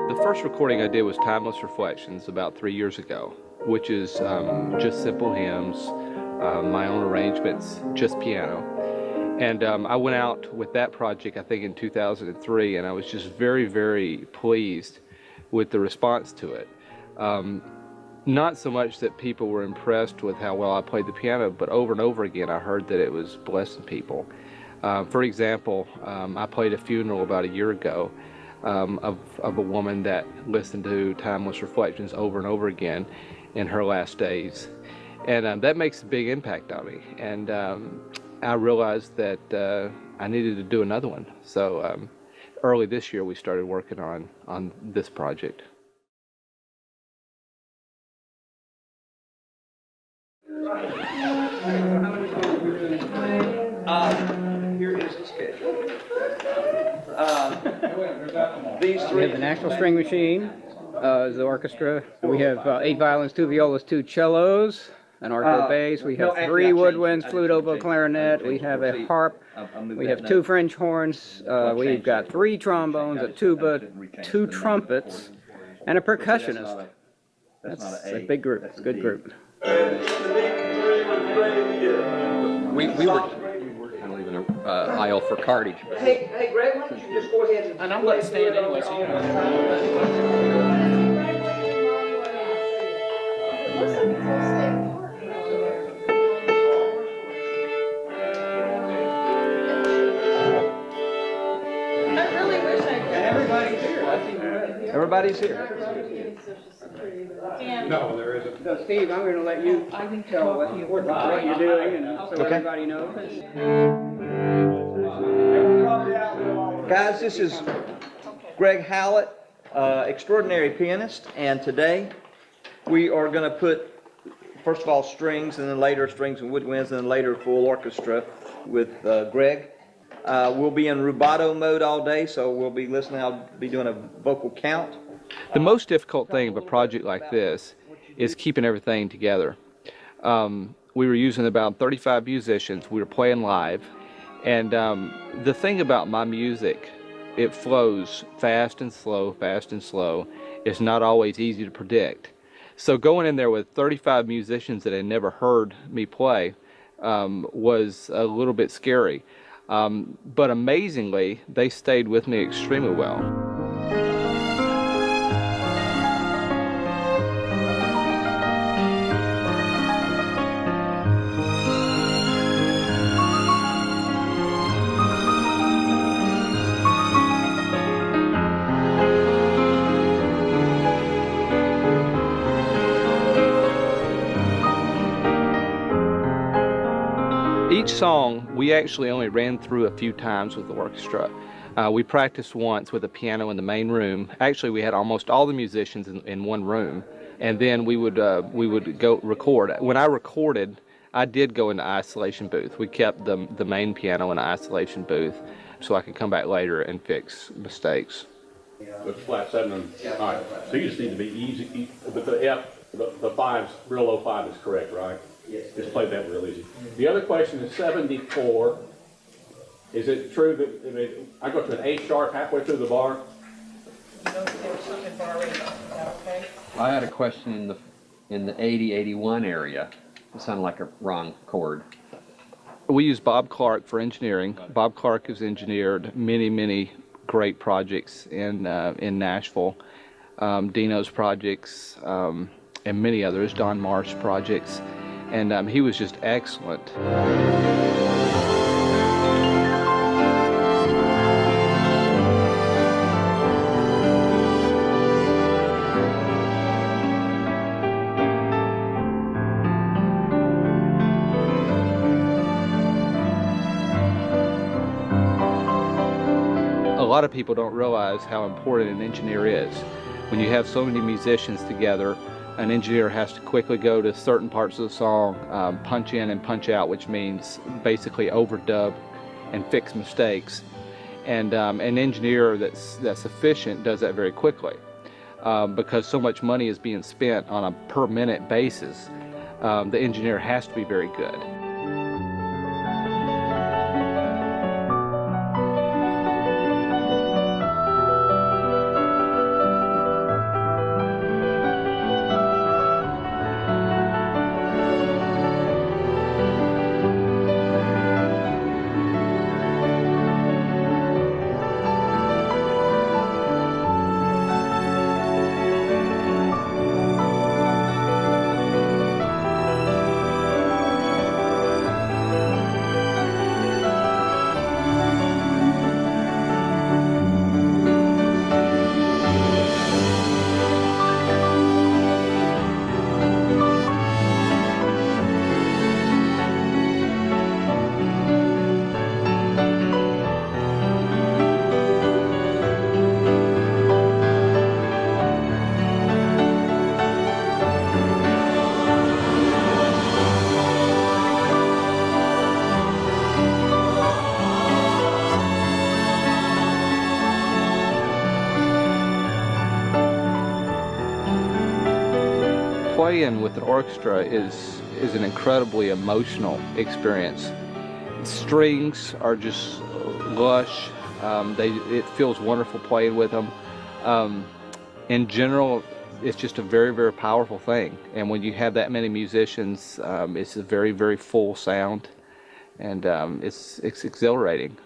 The first recording I did was Timeless Reflections about 3 years ago, which is just simple hymns, my own arrangements, just piano. And I went out with that project I think in 2003, and I was just very, very pleased with the response to it. Not so much that people were impressed with how well I played the piano, but over and over again I heard that it was blessing people. For example, I played a funeral about a year ago of a woman that listened to Timeless Reflections over and over again in her last days. And that makes a big impact on me. And I realized that I needed to do another one. So early this year we started working on this project. Here is the schedule. We have the National String Machine, the orchestra. We have 8 violins, 2 violas, 2 cellos, an alto bass. We have 3 woodwinds, flute, oboe, clarinet. We have a harp. We have 2 French horns. We've got 3 trombones, a tuba, 2 trumpets, and a percussionist. That's a big group. It's a good group. We were kind of leaving an aisle for cartage. Hey, Greg, why don't you just go ahead and I'm going to stand anyway, so you I really wish I could. Everybody's here. Everybody's here. No, there isn't. So Steve, I'm going to let you tell what you're doing, and so everybody knows. Guys, this is Greg Howlett, extraordinary pianist, and today we are going to put, first of all, strings, and then later strings and woodwinds, and then later full orchestra with Greg. We'll be in rubato mode all day, so we'll be listening. I'll be doing a vocal count. The most difficult thing of a project like this is keeping everything together. We were using about 35 musicians. We were playing live. And the thing about my music, it flows fast and slow, fast and slow. It's not always easy to predict. So going in there with 35 musicians that had never heard me play was a little bit scary. But amazingly, they stayed with me extremely well. Each song we actually only ran through a few times with the orchestra. We practiced once with a piano in the main room. Actually, we had almost all the musicians in one room, and then we would go record. When I recorded, I did go into isolation booth. We kept the main piano in an isolation booth so I could come back later and fix mistakes. With flat 7 and, all right, so you just need to be easy, but the F, the 5's, real low 5 is correct, right? Yes. Just play that real easy. The other question is 74. Is it true that, I mean, I go to an A sharp halfway through the bar? I had a question in the 80-81 area. It sounded like a wrong chord. We use Bob Clark for engineering. Bob Clark has engineered many great projects in Nashville. Dino's projects and many others, Don Marsh projects. And he was just excellent. A lot of people don't realize how important an engineer is. When you have so many musicians together, an engineer has to quickly go to certain parts of the song, punch in and punch out, which means basically overdub and fix mistakes. And an engineer that's efficient does that very quickly because so much money is being spent on a per minute basis. The engineer has to be very good. playing with an orchestra is an incredibly emotional experience. Strings are just lush. It feels wonderful playing with them. In general, it's just a very, very powerful thing. And when you have that many musicians, it's a very, very full sound, and it's exhilarating.